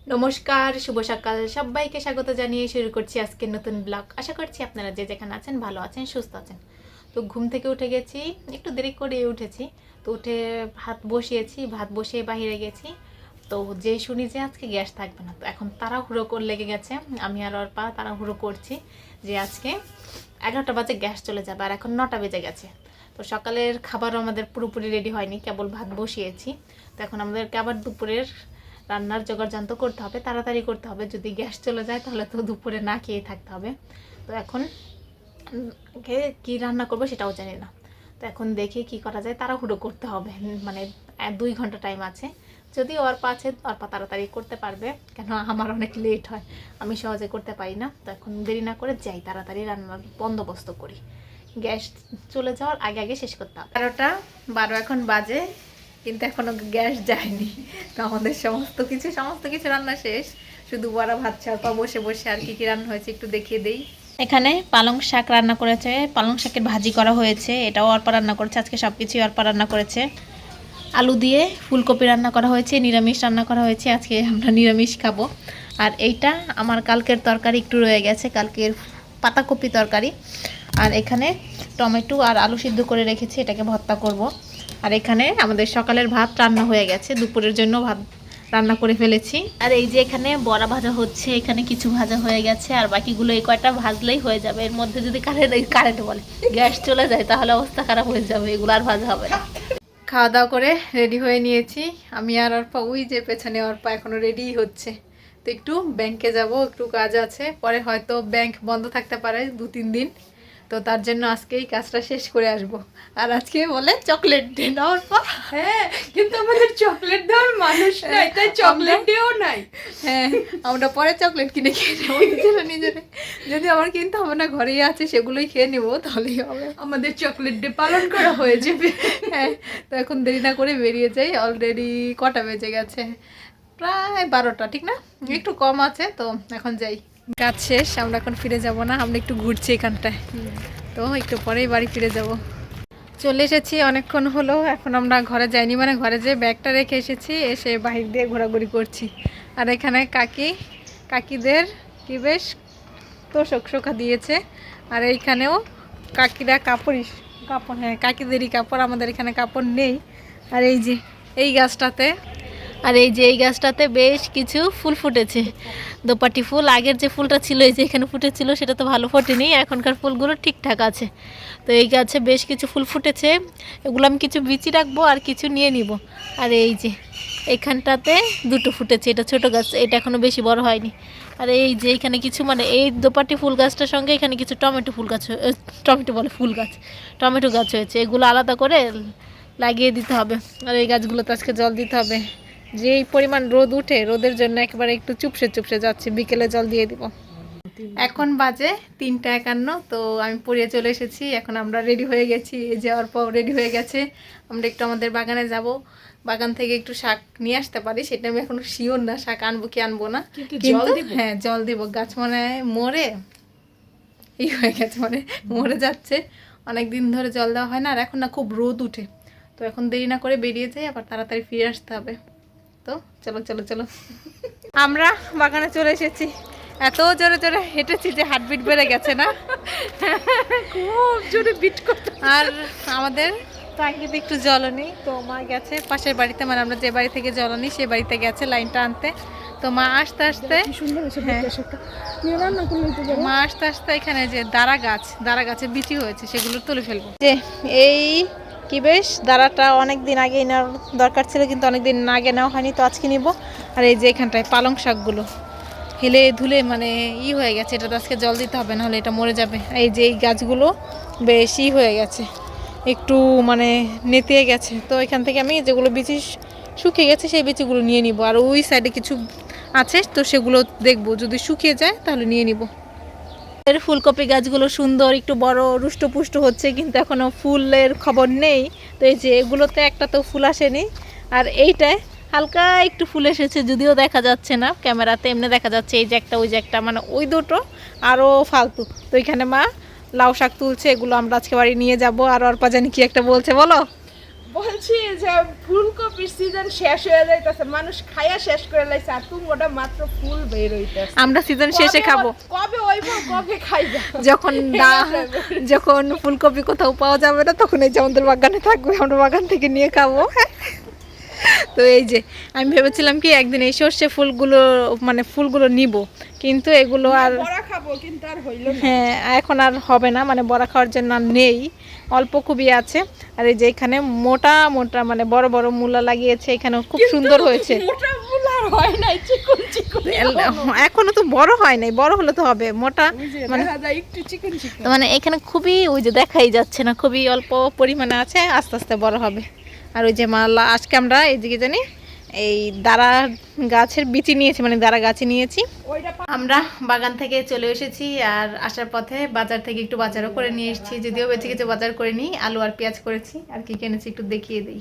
নমস্কার, শুভ সকাল। সবাইকে স্বাগত জানিয়ে শুরু করছি আজকের নতুন ব্লগ। আশা করছি আপনারা যে যেখানে আছেন ভালো আছেন, সুস্থ আছেন। তো ঘুম থেকে উঠে গেছি, একটু দেরি করে উঠেছি। তো উঠে ভাত বসিয়েছি, ভাত বসিয়ে বাইরে গেছি। তো যে শুনি যে আজকে গ্যাস থাকবে না, তো এখন তাড়াহুড়ো করে লেগে গেছে। আমি আর অর্পা তাড়াহুড়ো করছি যে আজকে 11টা বাজে গ্যাস চলে যাবে, আর এখন 9টা বেজে গেছে। তো সকালের খাবারও আমাদের পুরোপুরি রেডি হয়নি, কেবল ভাত বসিয়েছি। তো এখন আমাদেরকে আবার দুপুরের রান্নার জোগাড়যন্ত্র করতে হবে, তাড়াতাড়ি করতে হবে। যদি গ্যাস চলে যায় তাহলে তো দুপুরে না খেয়ে থাকতে হবে। তো এখন কি রান্না করবো সেটাও জানি না। তো এখন দেখি কি করা যায়, তাড়াহুড়ো করতে হবে। মানে 2 ঘন্টা টাইম আছে। যদি অর্পা আছে, অর্পা তাড়াতাড়ি করতে পারবে, কেন আমার অনেক লেট হয়, আমি সহজে করতে পারি না। তো এখন দেরি না করে যাই, তাড়াতাড়ি রান্নার বন্দোবস্ত করি। গ্যাস চলে যাওয়ার আগে আগে শেষ করতে হবে। 12 এখন বাজে, কিন্তু এখনো গ্যাস যায়নি। তো আমাদের সমস্ত কিছু রান্না শেষ, শুধু বড়া ভাত ছাড়পা বসে বসে আর কি কি রান্না হয়েছে একটু দেখিয়ে দেই। এখানে পালং শাক রান্না করেছে, পালং শাকের ভাজি করা হয়েছে, এটাও অর্পা রান্না করেছে। আজকে সব কিছুই অর্পা রান্না করেছে। আলু দিয়ে ফুলকপি রান্না করা হয়েছে, নিরামিষ রান্না করা হয়েছে। আজকে আমরা নিরামিষ খাবো। আর এইটা আমার কালকের তরকারি একটু রয়ে গেছে, কালকের পাতাকপি তরকারি। আর এখানে টমেটো আর আলু সিদ্ধ করে রেখেছি, এটাকে ভর্তা করব। আর এখানে আমাদের সকালের ভাত রান্না হয়ে গেছে, দুপুরের জন্য ভাত রান্না করে ফেলেছি। আর এই যে এখানে বড়া ভাজা হচ্ছে, এখানে কিছু ভাজা হয়ে গেছে, আর বাকিগুলো এই কয়টা ভাজলেই হয়ে যাবে। এর মধ্যে যদি কারেন্ট বলে গ্যাস চলে যায় তাহলে অবস্থা খারাপ হয়ে যাবে, এগুলো আর ভাজা হবে না। খাওয়া দাওয়া করে রেডি হয়ে নিয়েছি আমি আর অর্পা। ওই যে পেছনে অর্পা এখনো রেডি হচ্ছে। তো একটু ব্যাংকে যাব, একটু কাজ আছে, পরে হয়তো ব্যাংক বন্ধ থাকতে পারে 2-3 দিন। তো তার জন্য আজকেই কাজটা শেষ করে আসব। আর আজকে বলে চকলেট ডে না অর্পা? হ্যাঁ, কিন্তু আমাদের চকলেট দেওয়ার মানুষ নাই, তাই চকলেট ডেও নাই। হ্যাঁ, আমরা পরে চকলেট কিনে খেয়ে নেবো নিজেরা। যদি আমার কিনতে হবে না, ঘরেই আছে, সেগুলোই খেয়ে নেবো, তাহলেই হবে। আমাদের চকলেট ডে পালন করা হয়ে যাবে। হ্যাঁ, তো এখন দেরি না করে বেরিয়ে যাই। অলরেডি কটা বেজে গেছে? প্রায় 12টা, ঠিক না? একটু কম আছে। তো এখন যাই, কাজ শেষ। আমরা এখন ফিরে যাব না, আমরা একটু ঘুরছি এখানটায়। তো একটু পরেই বাড়ি ফিরে যাব। চলে এসেছি, অনেকক্ষণ হলো। এখন আমরা ঘরে যাইনি, মানে ঘরে যে ব্যাগটা রেখে এসেছি, এসে বাহির দিয়ে ঘোরাঘুরি করছি। আর এখানে কাকিদের কি বেশ তোষক শোকা দিয়েছে। আর এইখানেও কাকিরা কাপড়, হ্যাঁ কাকিদেরই কাপড়, আমাদের এখানে কাপড় নেই। আর এই যে এই গাছটাতে বেশ কিছু ফুল ফুটেছে, দোপাটি ফুল। আগের যে ফুলটা ছিল এই যে এখানে ফুটেছিল, সেটা তো ভালো ফোটেনি, এখনকার ফুলগুলো ঠিকঠাক আছে। তো এই গাছে বেশ কিছু ফুল ফুটেছে, এগুলো আমি কিছু বিচি রাখবো আর কিছু নিয়ে নিব। আর এই যে এখানটাতে 2টো ফুটেছে, এটা ছোট গাছ, এটা এখনো বেশি বড় হয়নি। আর এই যে এখানে কিছু, মানে এই দোপাটি ফুল গাছটার সঙ্গে এখানে কিছু টমেটো গাছ হয়েছে, এগুলো আলাদা করে লাগিয়ে দিতে হবে। আর এই গাছগুলোতে আজকে জল দিতে হবে। যেই পরিমাণ রোদ উঠে, রোদের জন্য একেবারে একটু চুপসে যাচ্ছে, বিকেলে জল দিয়ে দিব। এখন বাজে 3টা 51। তো আমি পড়িয়ে চলে এসেছি, এখন আমরা রেডি হয়ে গেছি। এই যে অর্প রেডি হয়ে গেছে। আমরা একটু আমাদের বাগানে যাব, বাগান থেকে একটু শাক নিয়ে আসতে পারি, সেটা আমি এখনো শিওর না, শাক আনবো কি আনবো না। কিন্তু হ্যাঁ, জল দিব। গাছ মানে মরে হয়ে গেছে, মানে মরে যাচ্ছে, অনেক দিন ধরে জল দেওয়া হয় না। আর এখন না খুব রোদ উঠে, তো এখন দেরি না করে বেরিয়ে যাই, আবার তাড়াতাড়ি ফিরে আসতে হবে। তো চলো আমরা বাগানে চলে এসেছি। এত জোরে জোরে হেঁটেছি যে হার্টবিট বেড়ে গেছে না? খুব জোরে বিট করতে। আর আমাদের টাঙ্কিতে একটু জলও নেই, তো মা গেছে পাশের বাড়িতে, মানে আমরা যে বাড়ি থেকে জল নিই সেই বাড়িতে গেছে লাইনটা আনতে। তো মা আসতে আসতে এখানে যে দাঁড়া গাছে বিচি হয়েছে, সেগুলো তুলে ফেলবো। যে এই কি বেশ দাঁড়াটা অনেক দিন আগে নেওয়ার দরকার ছিল, কিন্তু অনেক দিন আগে নেওয়া হয়নি, তো আজকে নিব। আর এই যে এখানটায় পালং শাকগুলো হেলে ধুলে মানে হয়ে গেছে, এটা তো আজকে জল দিতে হবে, নাহলে এটা মরে যাবে। এই যে এই গাছগুলো বেশ হয়ে গেছে, একটু মানে নেতিয়ে গেছে। তো এখান থেকে আমি যেগুলো বিচি শুকিয়ে গেছে সেই বিচিগুলো নিয়ে নিব। আর ওই সাইডে কিছু আছে, তো সেগুলো দেখবো, যদি শুকিয়ে যায় তাহলে নিয়ে নিব। এর ফুলকপি গাছগুলো সুন্দর, একটু বড়, রুষ্টপুষ্ট হচ্ছে, কিন্তু এখনও ফুলের খবর নেই। তো এই যে এগুলোতে একটা তো ফুল আসেনি, আর এইটায় হালকা একটু ফুল এসেছে, যদিও দেখা যাচ্ছে না ক্যামেরাতে, এমনি দেখা যাচ্ছে এই যে একটা ওই যে একটা, মানে ওই দুটো আরও ফালতু। তো এখানে মা লাউ শাক তুলছে, এগুলো আমরা আজকে বাড়ি নিয়ে যাব। আর অর্পা জানি কি একটা বলছে, বলো। বলছি যে ফুলকপির সিজন শেষ হয়ে যাইতেছে, মানুষ খাইয়া শেষ করে লাইছে, আর তুমি ওটা মাত্র ফুল বের হইতেছে। আমরা সিজন শেষে খাবো, কবে হইব, কবে খাইবা? যখন যখন ফুলকপি কোথাও পাওয়া যাবে না তখন এই যে আমাদের বাগানে থাকবে, আমরা বাগান থেকে নিয়ে খাবো। তো এই যে আমি ভেবেছিলাম কি একদিন এই সর্ষে ফুলগুলো মানে ফুলগুলো নিব, কিন্তু এগুলো আর বড়া খাবো, কিন্তু আর হইল না। হ্যাঁ এখন আর হবে না, মানে বড়া খাওয়ার জন্য আর নেই, অল্প খুবই আছে। আর এই যে এখানে মোটা মোটা মানে বড় বড় মূলা লাগিয়েছে, এখানে খুব সুন্দর হয়েছে। মোটা মূলা হয় নাই, চিকন চিকন এখনো তো বড় হয় নাই, বড় হলে তো হবে মোটা, মানে দেখা যায় একটু চিকন চিকন। তো মানে এখানে খুবই ওই যে দেখাই যাচ্ছে না, খুবই অল্প পরিমাণে আছে, আস্তে আস্তে বড় হবে। আর ওই যে মালা আজকে আমরা এইদিকে জানি এই দাঁড়া গাছের বিচি নিয়েছি, মানে দাঁড়া গাছে নিয়েছি। আমরা বাগান থেকে চলে এসেছি, আর আসার পথে বাজার থেকে একটু বাজারও করে নিয়ে এসেছি, যদিও বেঁচে কিছু বাজার করে নিই, আলু আর পেঁয়াজ করেছি। আর কি কিনেছি একটু দেখিয়ে দিই।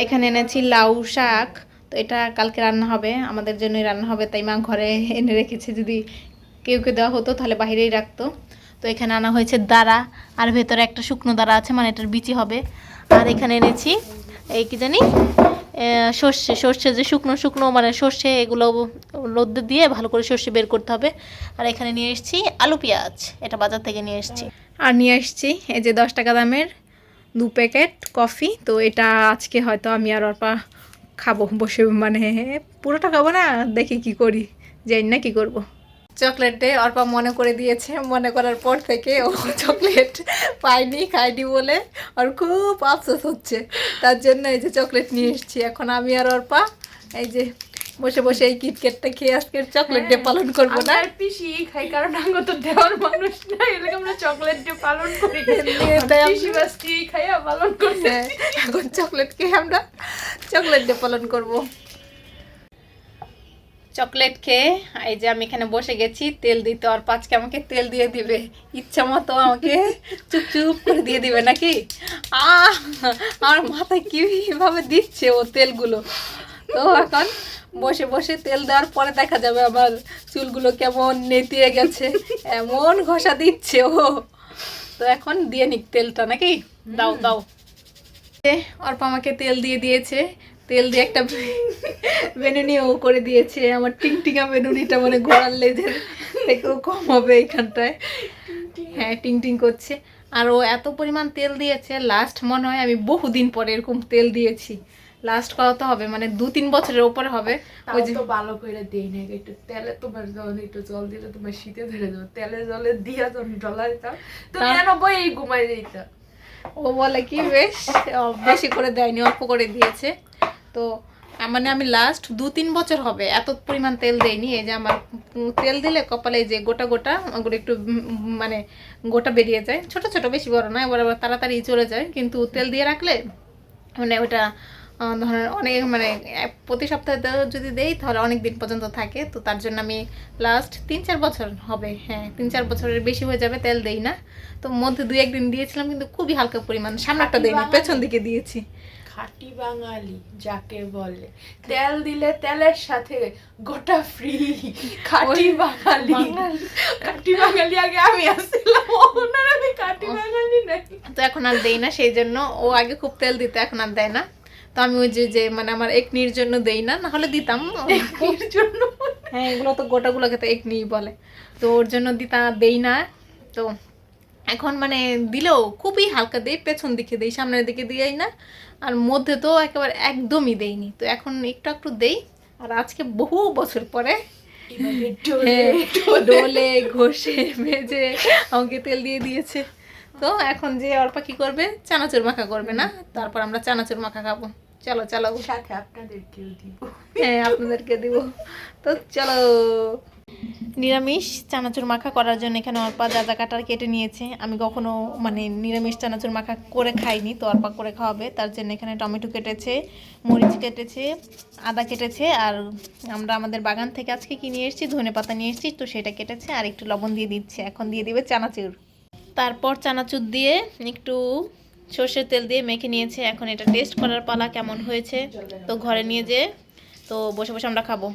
এখানে এনেছি লাউ শাক, তো এটা কালকে রান্না হবে, আমাদের জন্যই রান্না হবে, তাই মা ঘরে এনে রেখেছে, যদি কেউ দেওয়া হতো তাহলে বাইরেই রাখতো। তো এখানে আনা হয়েছে দাঁড়া, আর ভেতরে একটা শুকনো দাঁড়া আছে, মানে এটার বিচি হবে। আর এখানে এনেছি এই কি জানি সর্ষে যে শুকনো শুকনো মানে সর্ষে, এগুলো রোদ্দে দিয়ে ভালো করে সর্ষে বের করতে হবে। আর এখানে নিয়ে এসেছি আলু পেঁয়াজ, এটা বাজার থেকে নিয়ে এসেছি। আর নিয়ে এসেছি এই যে 10 টাকা দামের 2 প্যাকেট কফি, তো এটা আজকে হয়তো আমি আর অর্পা খাবো বসে, মানে পুরোটা খাবো না, দেখি কি করি, জানি না কি করব। চকলেট ডে অর্পা মনে করে দিয়েছে, মনে করার পর থেকে ও চকলেট পাইনি, খাইনি বলে আর খুব আফসোস হচ্ছে, তার জন্য এই যে চকলেট নিয়ে এসেছি। এখন আমি আর অর্পা এই যে বসে বসে এই কিটক্যাটটা খেয়ে আজকে চকলেট ডে পালন করবো না। আর পিসি খাই, কারণ আমরা তো দেওয়ার মানুষ না, এলাকা আমরা চকলেট ডে পালন করি, পিসি বাস্তি খাইয়া পালন করতে। এখন চকলেট খেয়ে আমরা চকলেট ডে পালন করবো। চকলেট খেয়ে এই যে আমি এখানে বসে গেছি তেল দিতে, আর পাঁচকে আমাকে তেল দিয়ে দিবে, ইচ্ছা মতো আমাকে চুপ চুপ করে দিয়ে দিবে নাকি। আমার মাথায় কিভাবে দিচ্ছে ও তেলগুলো। তো এখন বসে বসে তেল দেওয়ার পরে দেখা যাবে আমার চুলগুলো কেমন নেতিয়ে গেছে, এমন ঘষা দিচ্ছে ও। তো এখন দিয়ে নিক তেলটা নাকি, দাও দাও। অর্পা আমাকে তেল দিয়ে দিয়েছে, তেল দিয়ে একটা বেনুনিও করে দিয়েছে, আমার টিংটিঙা বেনুনিটা মানে ঘোড়ার লেজের থেকেও কম হবে এইখানটায়। হ্যাঁ টিং টিং করছে। আর ও এত পরিমাণ তেল দিয়েছে, লাস্ট মনে হয় আমি বহুদিন পরে এরকম তেল দিয়েছি, লাস্ট কত হবে মানে 2-3 বছরের উপরে হবে। ওই যে ভালো করে দেই না, একটু তেলে তোমার যখন একটু জল দিলে তোমার শীতে ধরে যাবে, তেলে জলে দিয়া যখন ডলা দিতাম তো কেন বই এই ঘুমাই দিত। ও বলে কি বেশি করে দেয়নি, অল্প করে দিয়েছে। তো মানে আমি লাস্ট 2-3 বছর হবে এত পরিমাণ তেল দেয়নি। এই যে আমার তেল দিলে কপালে যে গোটা গোটা ওগুলো একটু মানে গোটা বেরিয়ে যায়, ছোট ছোট বেশি বড় না, এবার আবার তাড়াতাড়ি চলে যায়। কিন্তু তেল দিয়ে রাখলে মানে ওটা ধরেন অনেক মানে প্রতি সপ্তাহে যদি দেই তাহলে অনেক দিন পর্যন্ত থাকে। তো তার জন্য আমি লাস্ট 3-4 বছর হবে, হ্যাঁ 3-4 বছরের বেশি হয়ে যাবে তেল দেই না। তো মধ্যে 2-1 দিন দিয়েছিলাম, কিন্তু খুবই হালকা পরিমাণ, সামনেটা দেইনি, পেছন দিকে দিয়েছি। খাঁটি বাঙালি যাকে বলে, তেল দিলে তেলের সাথে গোটা ফ্রি, খাঁটি বাঙালি। খাঁটি বাঙালি আগে আমি আসছিলাম, ওনার আমি খাঁটি বাঙালি নাকি। তো এখন আর দেই না, সেই জন্য ও আগে খুব তেল দিত, এখন আর দেয় না। তো আমি ওই যে মানে আমার একনির জন্য দেই না, নাহলে দিতাম জন্য। হ্যাঁ এগুলো তো গোটাগুলোকে তো একনি বলে, তো ওর জন্য দেই না। তো এখন মানে দিলেও খুবই হালকা দেই, পেছন দিকে দেই, সামনের দিকে দিই না। আর মধ্যে তো একেবারে একদমই দেইনি, তো এখন একটু একটু দেই। আর আজকে বহু বছর পরে ডোলে ঘষে ভেজে আমাকে তেল দিয়ে দিয়েছে। তো এখন যে অর্পা কি করবে, চানাচুর মাখা করবে না, তারপর আমরা চানাচুর মাখা খাবো। চলো চলো, সাথে আপনাদেরকেও দিব। হ্যাঁ আপনাদেরকে দিব। তো চলো, নিরামিষ চানাচুর মাখা করার জন্য এখানে অর্পা যা যা কাটার কেটে নিয়েছে। আমি কখনো মানে নিরামিষ চানাচুর মাখা করে খাইনি, তো অর্পা করে খাওয়াবে, তার জন্য এখানে টমেটো কেটেছে, মরিচ কেটেছে, আদা কেটেছে। আর আমরা আমাদের বাগান থেকে আজকে কি নিয়ে এসেছি, ধনেপাতা নিয়ে এসেছি, তো সেটা কেটেছে আর একটু লবণ দিয়ে দিচ্ছে। এখন দিয়ে দিবে চানাচুর, তারপর চানাচুর দিয়ে একটু সর্ষের তেল দিয়ে মেখে নিয়েছে। এখন এটা টেস্ট করার পালা, কেমন হয়েছে। তো ঘরে নিয়ে যেয়ে তো বসে বসে আমরা খাবো।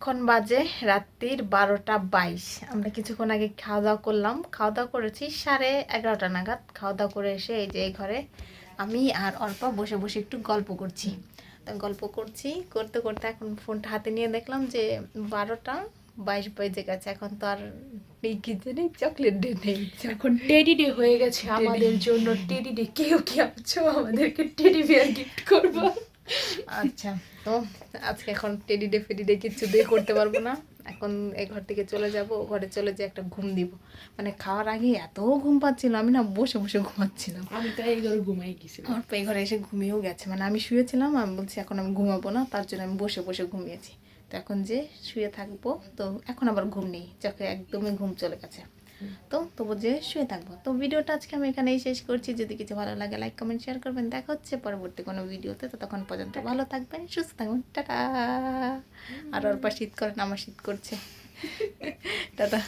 এখন বাজে রাত্রির 12:22। আমরা কিছুক্ষণ আগে খাওয়া দাওয়া করলাম, খাওয়া দাওয়া করেছি 11:30 নাগাদ। খাওয়া দাওয়া করে এসে এই যে এই ঘরে আমি আর অর্পা বসে বসে একটু গল্প করছি। তো গল্প করছি করতে করতে এখন ফোনটা হাতে নিয়ে দেখলাম যে 12:22 বেজে গেছে। এখন তো আর এই কি জানি চকলেট ডে নেই। এখন টেডি ডে হয়ে গেছে আমাদের জন্য। টেডি ডে কেউ কি আছো আমাদেরকে টেডি বিয়ার গিফট করবো? আচ্ছা, তো আজকে এখন টেডি ডে ফেডি ডে কিচ্ছু দিয়ে করতে পারবো না। এখন এই ঘর থেকে চলে যাব, ঘরে চলে যেয়ে একটা ঘুম দিব। মানে খাওয়ার আগে এত ঘুম পাচ্ছিল, আমি না বসে বসে ঘুমাচ্ছিলাম। আমি তাই এই ঘরে ঘুমাই গেছিলাম। আমার এই ঘরে এসে ঘুমিয়েও গেছে। মানে আমি শুয়েছিলাম, আমি বলছি এখন আমি ঘুমাবো না, তার জন্য আমি বসে বসে ঘুমিয়েছি। তো এখন যে শুয়ে থাকবো, তো এখন আবার ঘুম নেই, চোখে একদমই ঘুম চলে গেছে। তো তবু যে শুয়ে থাকবো। তো ভিডিওটা আজকে আমি এখানেই শেষ করছি। যদি কিছু ভালো লাগে লাইক কমেন্ট শেয়ার করবেন। দেখা হচ্ছে পরবর্তী কোনো ভিডিওতে। তো তখন পর্যন্ত ভালো থাকবেন, সুস্থ থাকবেন, টাটা। আর ওর পা শীত করেন, আমার শীত করছে। টাটা।